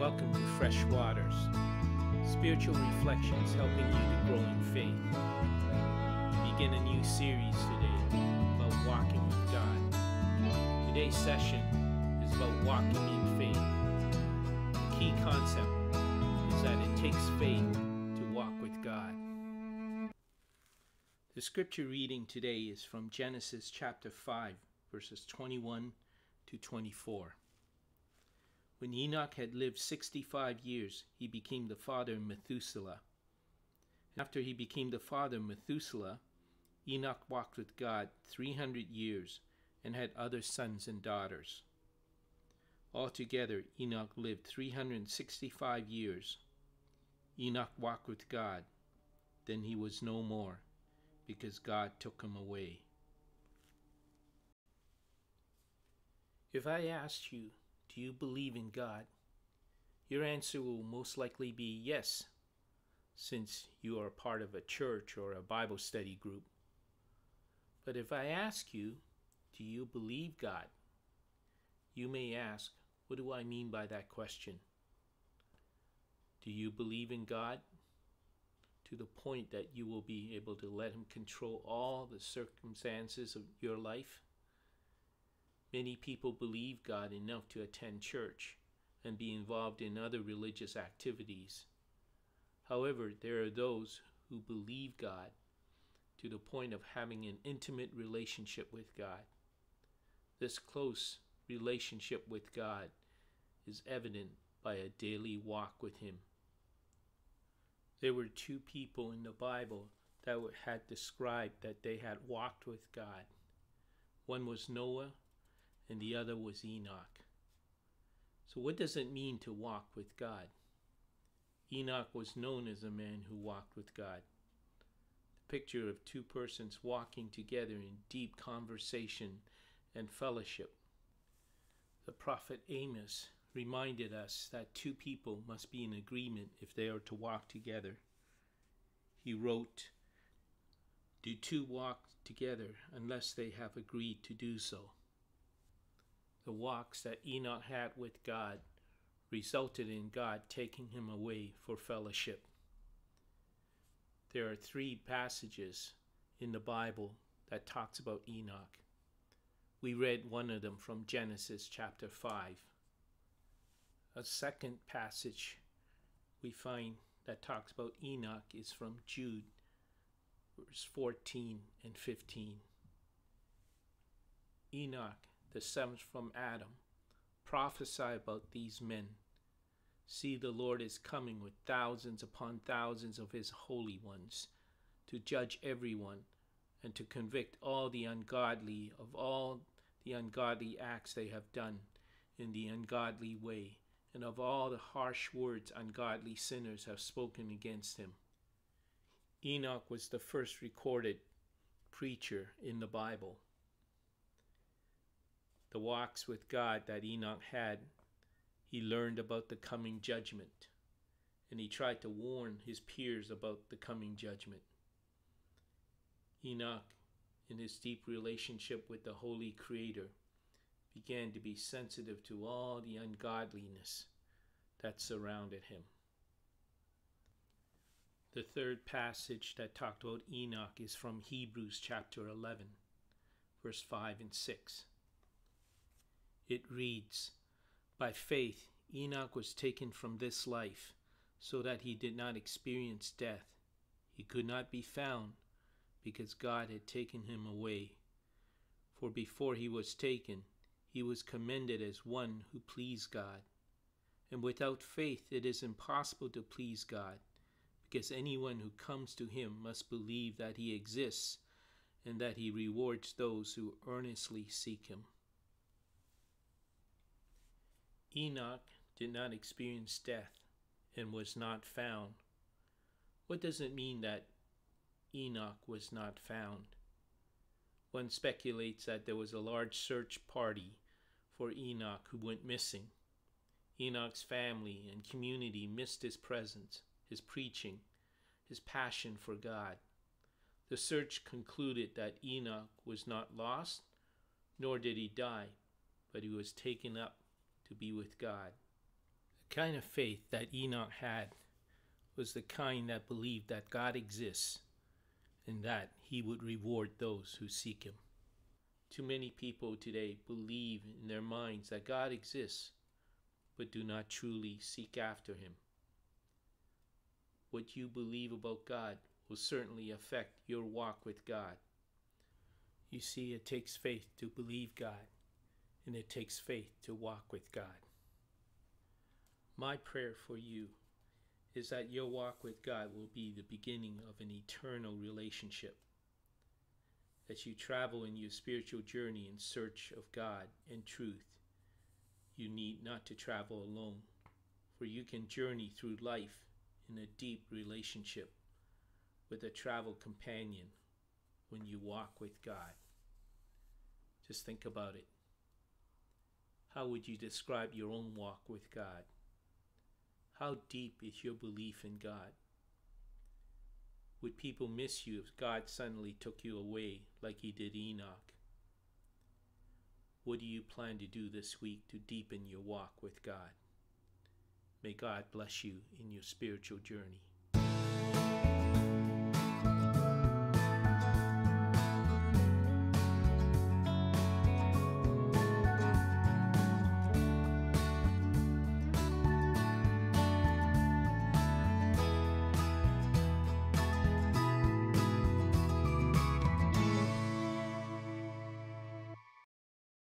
Welcome to Fresh Waters, spiritual reflections helping you to grow in faith. We begin a new series today about walking with God. Today's session is about walking in faith. The key concept is that it takes faith to walk with God. The scripture reading today is from Genesis chapter 5, verses 21 to 24. When Enoch had lived 65 years, he became the father of Methuselah. After he became the father of Methuselah, Enoch walked with God 300 years and had other sons and daughters. Altogether, Enoch lived 365 years. Enoch walked with God. Then he was no more, because God took him away. If I asked you, do you believe in God? Your answer will most likely be yes, since you are part of a church or a Bible study group. But if I ask you, do you believe God? You may ask, what do I mean by that question? Do you believe in God to the point that you will be able to let Him control all the circumstances of your life? Many people believe God enough to attend church and be involved in other religious activities. However, there are those who believe God to the point of having an intimate relationship with God. This close relationship with God is evident by a daily walk with Him. There were two people in the Bible that had described that they had walked with God. One was Noah, and the other was Enoch. So what does it mean to walk with God? Enoch was known as a man who walked with God. The picture of two persons walking together in deep conversation and fellowship. The prophet Amos reminded us that two people must be in agreement if they are to walk together. He wrote, "Do two walk together unless they have agreed to do so?" The walks that Enoch had with God resulted in God taking him away for fellowship. There are three passages in the Bible that talks about Enoch. We read one of them from Genesis chapter 5. A second passage we find that talks about Enoch is from Jude, verse 14 and 15. Enoch, the seventh from Adam, prophesy about these men. See, the Lord is coming with thousands upon thousands of His holy ones, to judge everyone, and to convict all the ungodly of all the ungodly acts they have done in the ungodly way, and of all the harsh words ungodly sinners have spoken against Him. Enoch was the first recorded preacher in the Bible. The walks with God that Enoch had, he learned about the coming judgment, and he tried to warn his peers about the coming judgment. Enoch, in his deep relationship with the Holy Creator, began to be sensitive to all the ungodliness that surrounded him. The third passage that talked about Enoch is from Hebrews chapter 11, verse 5 and 6. It reads, "By faith Enoch was taken from this life, so that he did not experience death. He could not be found, because God had taken him away. For before he was taken, he was commended as one who pleased God. And without faith it is impossible to please God, because anyone who comes to Him must believe that He exists, and that He rewards those who earnestly seek Him." Enoch did not experience death and was not found. What does it mean that Enoch was not found? One speculates that there was a large search party for Enoch who went missing. Enoch's family and community missed his presence, his preaching, his passion for God. The search concluded that Enoch was not lost, nor did he die, but he was taken up to be with God. kind of faith that Enoch had was the kind that believed that God exists and that he would reward those who seek him. Too many people today believe in their minds that God exists, but do not truly seek after him. What you believe about God will certainly affect your walk with God. You see, it takes faith to believe God, and it takes faith to walk with God. My prayer for you is that your walk with God will be the beginning of an eternal relationship. As you travel in your spiritual journey in search of God and truth, you need not to travel alone, for you can journey through life in a deep relationship with a travel companion when you walk with God. Just think about it. How would you describe your own walk with God? How deep is your belief in God? Would people miss you if God suddenly took you away like he did Enoch? What do you plan to do this week to deepen your walk with God? May God bless you in your spiritual journey.